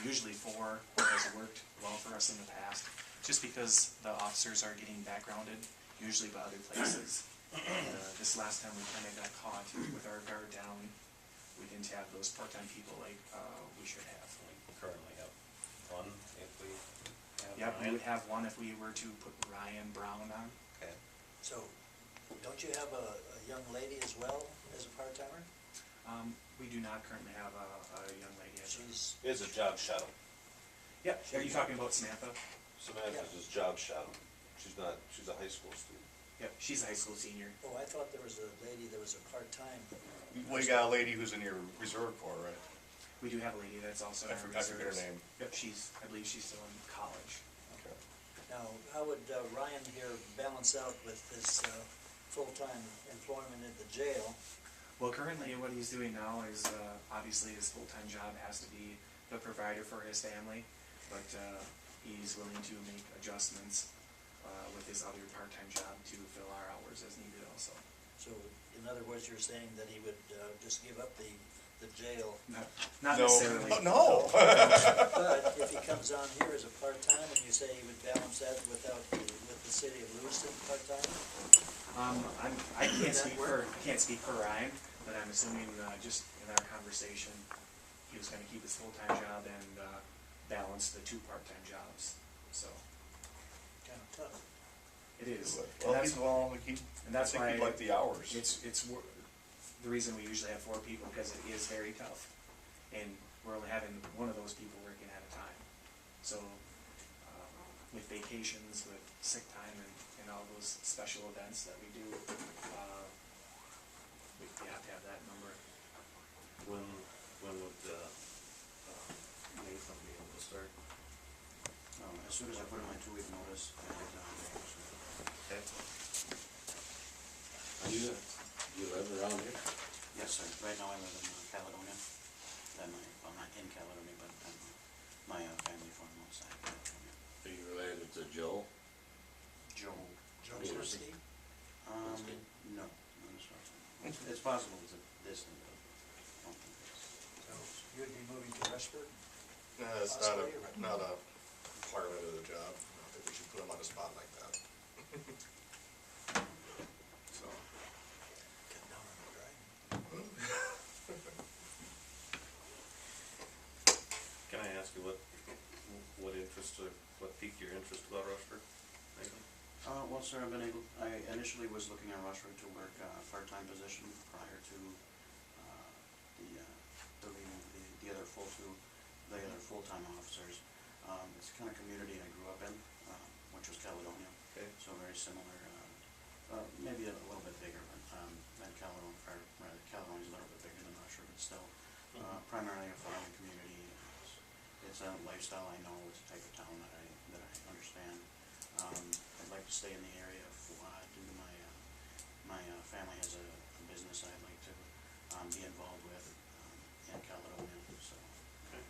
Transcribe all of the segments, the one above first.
usually 4 has worked well for us in the past, just because the officers are getting backgrounded, usually by other places. This last time we kind of got caught with our guard down. We didn't have those part-time people like we should have. We currently have one if we have Yep, we Ryan. would have one if we were to put Ryan Brown on. Okay. So, don't you have a young lady as well as a part-timer? We do not currently have a young lady. She's, It's a job shadow. Yep, are you talking about Samantha? Samantha's just job shadow. She's a high school student. Yep, she's a high school senior. oh, I thought there was a lady that was a part-time. Well, you got a lady who's in your reserve corps, right? We do have a lady that's also in I our forget her reserves. name. Yep, I believe she's still in college. Okay. Now, how would Ryan here balance out with his full-time employment at the jail? Well, currently what he's doing now is obviously his full-time job has to be the provider for his family, but he's willing to make adjustments with his other part-time job to fill our hours as needed also. So, in other words, you're saying that he would just give up the jail? Not No. necessarily. No. But if he comes on here as a part-time, and you say he would balance that with the city of Lewiston part-time? I can't speak for Ryan, but I'm assuming just in our conversation, he was going to keep his full-time job and balance the 2 part-time jobs. So Kind of tough. it is. Well, And that's I think why he'd like the hours. it's the reason we usually have 4 people, because it is very tough, and we're only having one of those people working at a time. So with vacations, with sick time, and all those special events that we do, we have to have that number. When would Nathan be able to start? As soon as I put in my 2-week notice, I get down there. Okay. You live around here? Yes, sir. Right now I live in Caledonia. Well, not in Caledonia, but my family farm outside Caledonia. Are you related to Joe? Joe. Joe Peterson. Swirsky? No, not as far as I know. It's possible it's a distant, but I don't think it's. So, you would be moving to Rushford? It's Possibly, not a requirement of the job. I don't think we should put him on a spot like that. So. Cut down on the driving. Can I ask you what piqued your interest about Rushford? Nathan? Well, sir, I initially was looking at Rushford to work a part-time position prior to the other full-time officers. It's the kind of community I grew up in, which was Caledonia. Okay. So very similar, maybe a little bit bigger than Caledonia, or rather Caledonia's a little bit bigger than Rushford, but still primarily a farming community. It's a lifestyle I know, it's a type of town that I understand. I'd like to stay in the area due to my family has a business I'd like to be involved with in Caledonia, so Okay.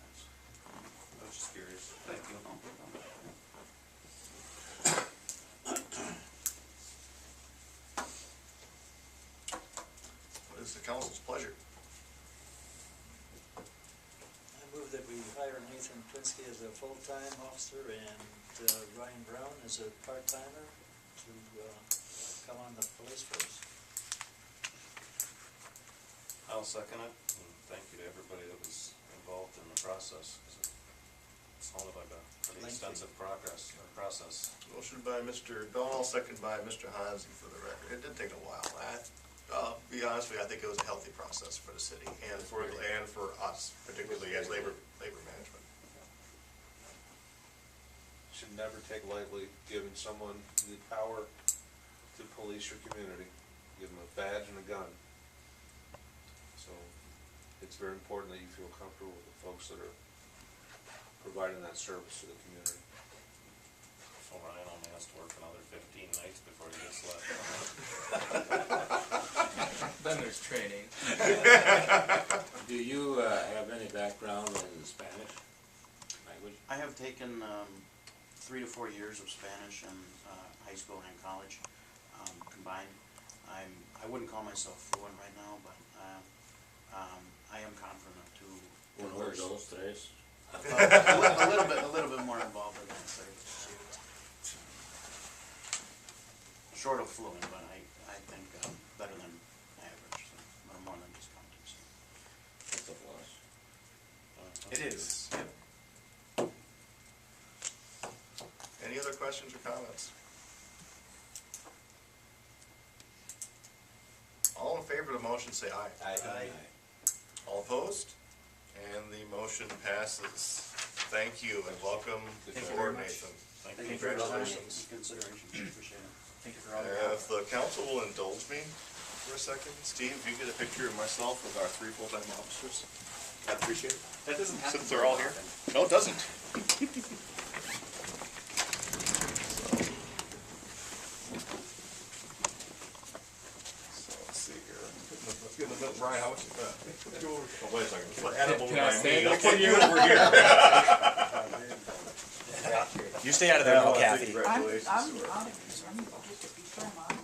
that's. I was just curious. Thank you. What is the council's pleasure? I move that we hire Nathan Plinsky as a full-time officer and Ryan Brown as a part-timer to come on the police force. I'll second it, and thank you to everybody that was involved in the process, because it sounded like a pretty Lengthy. extensive process. Motion by Mr. Dahl, second by Mr. Hansi for the record. It did take a while. I'll be honest with you, I think it was a healthy process for the city and for us, particularly as labor management. Should never take lightly giving someone the power to police your community, give them a badge and a gun. So it's very important that you feel comfortable with the folks that are providing that service to the community. So Ryan only has to work another 15 nights before he gets left. Then there's training. Do you have any background in Spanish language? I have taken 3 to 4 years of Spanish in high school and college combined. I wouldn't call myself fluent right now, but I am confident to Uno, dos, tres. A little bit more involved in that, so. Short of fluent, but I think better than average, so, or more than just competent, so. That's a plus. It is, yep. Any other questions or comments? All in favor of the motion, say aye. Aye. All opposed? And the motion passes. Thank you and welcome Thank you aboard, very much. Nathan. Thank you. Congratulations. Consideration, appreciate it. Thank you for all your help. If the council will indulge me for a second, Steve, if you get a picture of myself with our 3 full-time officers, I'd appreciate it. That doesn't happen. Since they're all here. No, it doesn't. So let's see here. Let's get in the middle. Brian, how much? Let's go over. Oh, wait a second. Can I stand up Put you over here. You stay out of there, no Kathy. Congratulations. I'm get to be from on.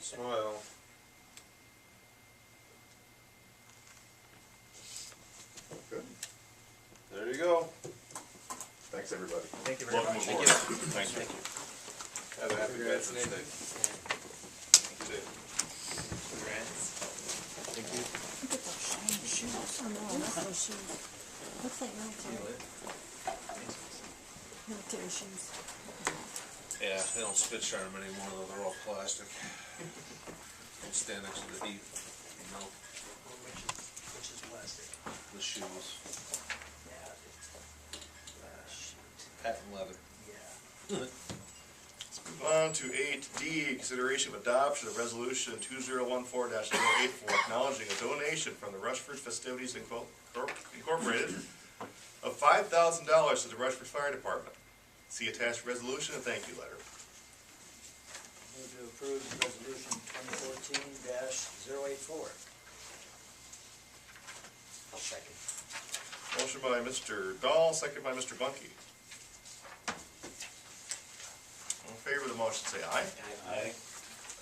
Smile. Good. There you go. Thanks, everybody. Thank you very Welcome much. aboard. Thank you. Have a happy Congrats, Veterans Nathan. Day. Thank you. Look at those shiny shoes. Oh no, not those shoes. Looks like military shoes. Yeah, they don't spit shine them anymore, though, they're all plastic. Don't stand next to the heat, you know, Which is plastic. the shoes, Yeah. Shoot. patent leather. Yeah. Move on to 8D, consideration of adoption of resolution 2014-084, acknowledging a donation from the Rushford Festivities Incorporated of $5,000 to the Rushford Fire Department. See attached resolution and thank you letter. Move to approve resolution 2014-084. I'll second. Motion by Mr. Dahl, second by Mr. Bunky. All in favor of the motion, say aye. Aye.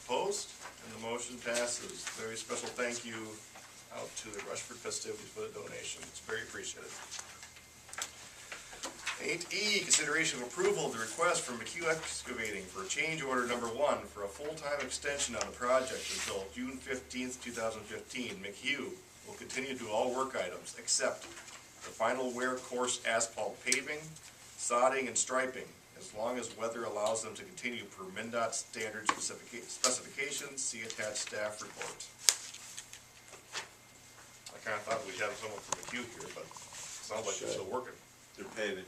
Opposed? And the motion passes. Very special thank you out to the Rushford Festivities for the donation. It's very appreciated. 8E, consideration of approval of the request from McHugh Excavating for change order number 1 for a full-time extension on the project until June 15th, 2015. McHugh will continue to do all work items except the final wear course asphalt paving, sodding, and striping, as long as weather allows them to continue per MnDOT standard specifications. See attached staff report. I kinda thought we'd have someone from McHugh here, but it sounds like they're still working. They're paving.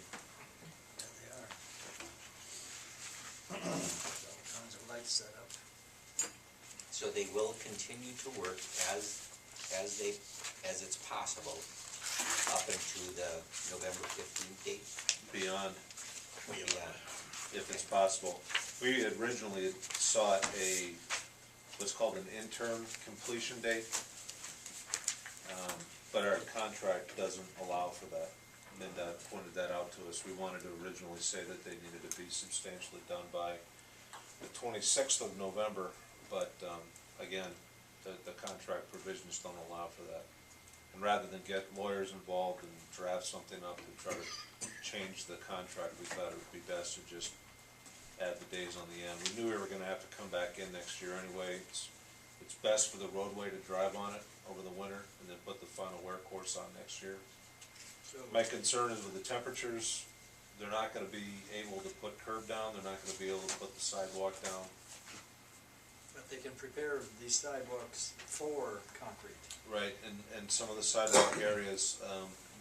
Yeah, they are. Tons of lights set up. So they will continue to work as it's possible up into the November 15th date. Beyond, Yeah. if it's possible. We originally sought what's called an interim completion date, but our contract doesn't allow for that. MnDOT pointed that out to us. We wanted to originally say that they needed to be substantially done by the 26th of November, but again, the contract provisions don't allow for that. And rather than get lawyers involved and draft something up to try to change the contract, we thought it would be best to just add the days on the end. We knew we were gonna have to come back in next year anyway. It's best for the roadway to drive on it over the winter and then put the final wear course on next year. My concern is with the temperatures, they're not gonna be able to put curb down, they're not gonna be able to put the sidewalk down. But they can prepare these sidewalks for concrete. Right, and some of the sidewalk areas,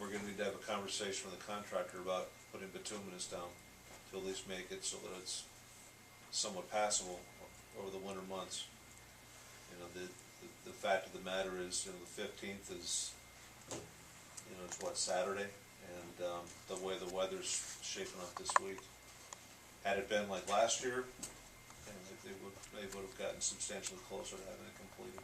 we're gonna need to have a conversation with the contractor about putting bituminous down to at least make it so that it's somewhat passable over the winter months. You know, the fact of the matter is, you know, the 15th is, you know, it's what, Saturday? And the way the weather's shaping up this week, had it been like last year, and they would have gotten substantially closer to having it completed.